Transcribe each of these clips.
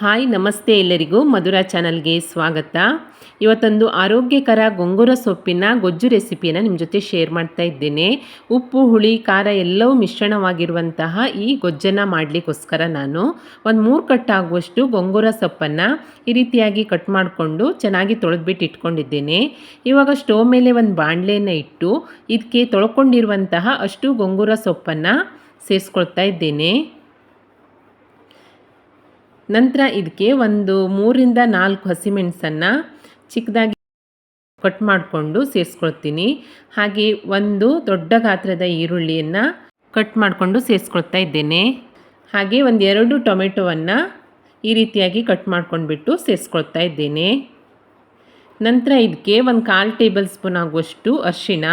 Hi ನಮಸ್ತೆ ಎಲ್ಲರಿಗೂ ಮಧುರಾ ಚಾನಲ್ಗೆ ಸ್ವಾಗತ. ಇವತ್ತೊಂದು ಆರೋಗ್ಯಕರ ಗೊಂಗುರ ಸೊಪ್ಪಿನ ಗೊಜ್ಜು ರೆಸಿಪಿಯನ್ನು ನಿಮ್ಮ ಜೊತೆ ಶೇರ್ ಮಾಡ್ತಾ ಇದ್ದೇನೆ. ಉಪ್ಪು ಹುಳಿ ಖಾರ ಎಲ್ಲವೂ ಮಿಶ್ರಣವಾಗಿರುವಂತಹ ಈ ಗೊಜ್ಜನ್ನು ಮಾಡಲಿಕ್ಕೋಸ್ಕರ ನಾನು ಒಂದು 3 ಕಟ್ಟಾಗುವಷ್ಟು ಗೊಂಗುರ ಸೊಪ್ಪನ್ನು ಈ ರೀತಿಯಾಗಿ ಕಟ್ ಮಾಡಿಕೊಂಡು ಚೆನ್ನಾಗಿ ತೊಳೆದ್ಬಿಟ್ಟು ಇಟ್ಕೊಂಡಿದ್ದೇನೆ. ಇವಾಗ ಸ್ಟವ್ ಮೇಲೆ ಒಂದು ಬಾಣಲೆಯನ್ನು ಇಟ್ಟು ಇದಕ್ಕೆ ತೊಳ್ಕೊಂಡಿರುವಂತಹ ಅಷ್ಟು ಗೊಂಗುರ ಸೊಪ್ಪನ್ನು ಸೇರಿಸ್ಕೊಳ್ತಾ ಇದ್ದೇನೆ. ನಂತರ ಇದಕ್ಕೆ ಒಂದು 3ರಿಂದ 4 ಹಸಿಮೆಣಸನ್ನು ಚಿಕ್ಕದಾಗಿ ಕಟ್ ಮಾಡಿಕೊಂಡು ಸೇರಿಸ್ಕೊಳ್ತೀನಿ. ಹಾಗೆ ಒಂದು ದೊಡ್ಡ ಗಾತ್ರದ ಈರುಳ್ಳಿಯನ್ನು ಕಟ್ ಮಾಡಿಕೊಂಡು ಸೇರಿಸ್ಕೊಳ್ತಾ ಇದ್ದೇನೆ. ಹಾಗೆ ಒಂದು 2 ಟೊಮೆಟೊವನ್ನು ಈ ರೀತಿಯಾಗಿ ಕಟ್ ಮಾಡ್ಕೊಂಡ್ಬಿಟ್ಟು ಸೇರಿಸ್ಕೊಳ್ತಾ ಇದ್ದೇನೆ. ನಂತರ ಇದಕ್ಕೆ ಒಂದು 1/4 ಟೇಬಲ್ ಸ್ಪೂನ್ ಆಗುವಷ್ಟು ಅರಿಶಿಣ,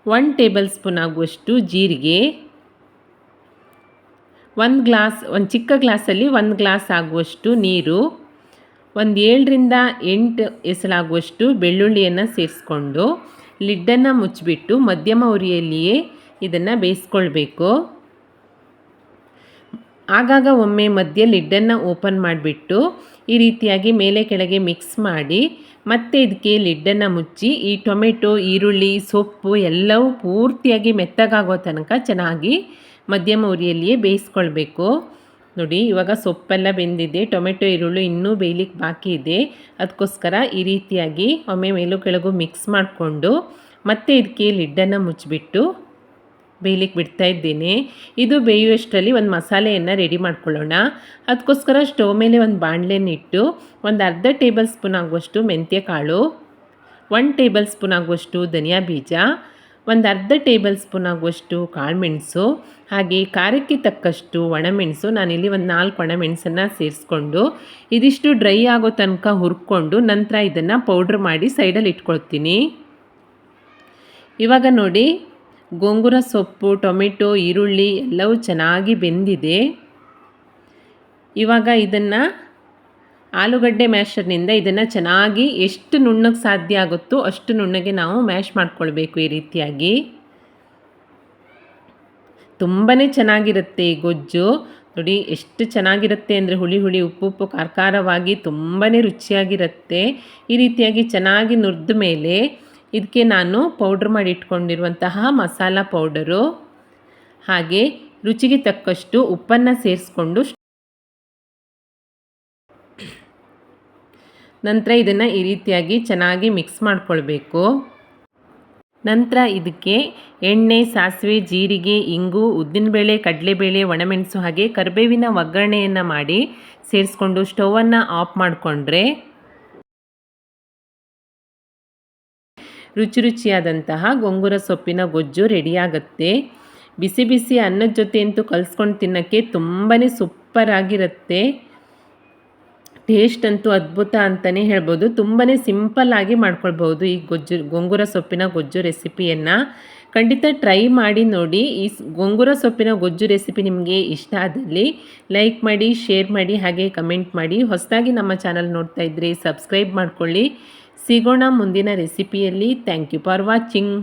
1 ಟೇಬಲ್ ಸ್ಪೂನ್ ಆಗುವಷ್ಟು ಜೀರಿಗೆ, ಒಂದು ಚಿಕ್ಕ ಗ್ಲಾಸಲ್ಲಿ 1 ಗ್ಲಾಸ್ ಆಗುವಷ್ಟು ನೀರು, ಒಂದು 7ರಿಂದ 8 ಎಸಳಾಗುವಷ್ಟು ಬೆಳ್ಳುಳ್ಳಿಯನ್ನು ಸೇರಿಸ್ಕೊಂಡು ಲಿಡ್ಡನ್ನು ಮುಚ್ಚಿಬಿಟ್ಟು ಮಧ್ಯಮ ಉರಿಯಲ್ಲಿಯೇ ಇದನ್ನು ಬೇಯಿಸ್ಕೊಳ್ಬೇಕು. ಆಗಾಗ ಒಮ್ಮೆ ಮಧ್ಯ ಲಿಡ್ಡನ್ನು ಓಪನ್ ಮಾಡಿಬಿಟ್ಟು ಈ ರೀತಿಯಾಗಿ ಮೇಲೆ ಕೆಳಗೆ ಮಿಕ್ಸ್ ಮಾಡಿ ಮತ್ತೆ ಇದಕ್ಕೆ ಲಿಡ್ಡನ್ನು ಮುಚ್ಚಿ ಈ ಟೊಮೆಟೊ, ಈರುಳ್ಳಿ, ಸೊಪ್ಪು ಎಲ್ಲವೂ ಪೂರ್ತಿಯಾಗಿ ಮೆತ್ತಗಾಗೋ ತನಕ ಚೆನ್ನಾಗಿ ಮಧ್ಯಮ ಉರಿಯಲ್ಲಿಯೇ ಬೇಯಿಸ್ಕೊಳ್ಬೇಕು. ನೋಡಿ, ಇವಾಗ ಸೊಪ್ಪೆಲ್ಲ ಬೆಂದಿದೆ, ಟೊಮೆಟೊ ಈರುಳ್ಳಿ ಇನ್ನೂ ಬೇಯಲಿಕ್ಕೆ ಬಾಕಿ ಇದೆ. ಅದಕ್ಕೋಸ್ಕರ ಈ ರೀತಿಯಾಗಿ ಒಮ್ಮೆ ಮೇಲೂ ಕೆಳಗೂ ಮಿಕ್ಸ್ ಮಾಡಿಕೊಂಡು ಮತ್ತೆ ಇದಕ್ಕೆ ಲಿಡ್ಡನ್ನು ಮುಚ್ಚಿಬಿಟ್ಟು ಬೇಯಲಿಕ್ಕೆ ಬಿಡ್ತಾ ಇದ್ದೇನೆ. ಇದು ಬೇಯುವಷ್ಟರಲ್ಲಿ ಒಂದು ಮಸಾಲೆಯನ್ನು ರೆಡಿ ಮಾಡ್ಕೊಳ್ಳೋಣ. ಅದಕ್ಕೋಸ್ಕರ ಸ್ಟವ್ ಮೇಲೆ ಒಂದು ಬಾಣಲೆಯನ್ನು ಇಟ್ಟು ಒಂದು ಅರ್ಧ ಟೇಬಲ್ ಸ್ಪೂನ್ ಆಗುವಷ್ಟು ಮೆಂತ್ಯ ಕಾಳು, 1 ಟೇಬಲ್ ಸ್ಪೂನ್ ಆಗುವಷ್ಟು ಧನಿಯಾ ಬೀಜ, ಒಂದು ಅರ್ಧ ಟೇಬಲ್ ಸ್ಪೂನ್ ಆಗುವಷ್ಟು ಕಾಳುಮೆಣಸು, ಹಾಗೆ ಖಾರಕ್ಕೆ ತಕ್ಕಷ್ಟು ಒಣಮೆಣಸು. ನಾನಿಲ್ಲಿ ಒಂದು 4 ಒಣಮೆಣಸನ್ನು ಸೇರಿಸ್ಕೊಂಡು ಇದಿಷ್ಟು ಡ್ರೈ ಆಗೋ ತನಕ ಹುರ್ಕೊಂಡು ನಂತರ ಇದನ್ನು ಪೌಡ್ರ್ ಮಾಡಿ ಸೈಡಲ್ಲಿ ಇಟ್ಕೊಳ್ತೀನಿ. ಇವಾಗ ನೋಡಿ, ಗೊಂಗುರ ಸೊಪ್ಪು, ಟೊಮೆಟೊ, ಈರುಳ್ಳಿ ಎಲ್ಲವೂ ಚೆನ್ನಾಗಿ ಬೆಂದಿದೆ. ಇವಾಗ ಇದನ್ನು ಆಲೂಗಡ್ಡೆ ಮ್ಯಾಶರ್ನಿಂದ ಇದನ್ನು ಚೆನ್ನಾಗಿ ಎಷ್ಟು ನುಣ್ಣಗೆ ಸಾಧ್ಯ ಆಗುತ್ತೋ ಅಷ್ಟು ನುಣ್ಣಗೆ ನಾವು ಮ್ಯಾಶ್ ಮಾಡ್ಕೊಳ್ಬೇಕು. ಈ ರೀತಿಯಾಗಿ ತುಂಬಾ ಚೆನ್ನಾಗಿರುತ್ತೆ ಈ ಗೊಜ್ಜು. ನೋಡಿ ಎಷ್ಟು ಚೆನ್ನಾಗಿರುತ್ತೆ ಅಂದರೆ ಹುಳಿ ಹುಳಿ, ಉಪ್ಪು ಉಪ್ಪು, ಖಾರ ಖಾರವಾಗಿ ತುಂಬಾ ರುಚಿಯಾಗಿರುತ್ತೆ. ಈ ರೀತಿಯಾಗಿ ಚೆನ್ನಾಗಿ ನುರಿದ ಮೇಲೆ ಇದಕ್ಕೆ ನಾನು ಪೌಡ್ರ್ ಮಾಡಿ ಇಟ್ಕೊಂಡಿರುವಂತಹ ಮಸಾಲ ಪೌಡರು ಹಾಗೆ ರುಚಿಗೆ ತಕ್ಕಷ್ಟು ಉಪ್ಪನ್ನು ಸೇರಿಸ್ಕೊಂಡು ನಂತರ ಇದನ್ನು ಈ ರೀತಿಯಾಗಿ ಚೆನ್ನಾಗಿ ಮಿಕ್ಸ್ ಮಾಡಿಕೊಳ್ಬೇಕು. ನಂತರ ಇದಕ್ಕೆ ಎಣ್ಣೆ, ಸಾಸಿವೆ, ಜೀರಿಗೆ, ಇಂಗು, ಉದ್ದಿನಬೇಳೆ, ಕಡಲೆಬೇಳೆ, ಒಣಮೆಣಸು ಹಾಗೆ ಕರಿಬೇವಿನ ಒಗ್ಗರಣೆಯನ್ನು ಮಾಡಿ ಸೇರಿಸ್ಕೊಂಡು ಸ್ಟವನ್ನು ಆಫ್ ಮಾಡಿಕೊಂಡ್ರೆ ರುಚಿ ರುಚಿಯಾದಂತಹ ಗೊಂಗುರ ಸೊಪ್ಪಿನ ಗೊಜ್ಜು ರೆಡಿಯಾಗುತ್ತೆ. ಬಿಸಿ ಬಿಸಿ ಅನ್ನದ ಜೊತೆ ಅಂತೂ ಕಲಿಸ್ಕೊಂಡು ತಿನ್ನೋಕ್ಕೆ ತುಂಬಾ ಸೂಪರ್ ಆಗಿರುತ್ತೆ. ಟೇಸ್ಟ್ ಅಂತೂ ಅದ್ಭುತ ಅಂತಲೇ ಹೇಳ್ಬೋದು. ತುಂಬಾ ಸಿಂಪಲ್ಲಾಗಿ ಮಾಡ್ಕೊಳ್ಬೋದು ಈ ಗೊಂಗುರ ಸೊಪ್ಪಿನ ಗೊಜ್ಜು ರೆಸಿಪಿಯನ್ನು. ಖಂಡಿತ ಟ್ರೈ ಮಾಡಿ ನೋಡಿ. ಈ ಗೊಂಗುರ ಸೊಪ್ಪಿನ ಗೊಜ್ಜು ರೆಸಿಪಿ ನಿಮಗೆ ಇಷ್ಟ ಆದಲ್ಲಿ ಲೈಕ್ ಮಾಡಿ, ಶೇರ್ ಮಾಡಿ, ಹಾಗೆ ಕಮೆಂಟ್ ಮಾಡಿ. ಹೊಸದಾಗಿ ನಮ್ಮ ಚಾನಲ್ ನೋಡ್ತಾ ಇದ್ದರೆ ಸಬ್ಸ್ಕ್ರೈಬ್ ಮಾಡ್ಕೊಳ್ಳಿ. ಸಿಗೋಣ ಮುಂದಿನ ರೆಸಿಪಿಯಲ್ಲಿ. Thank you for watching.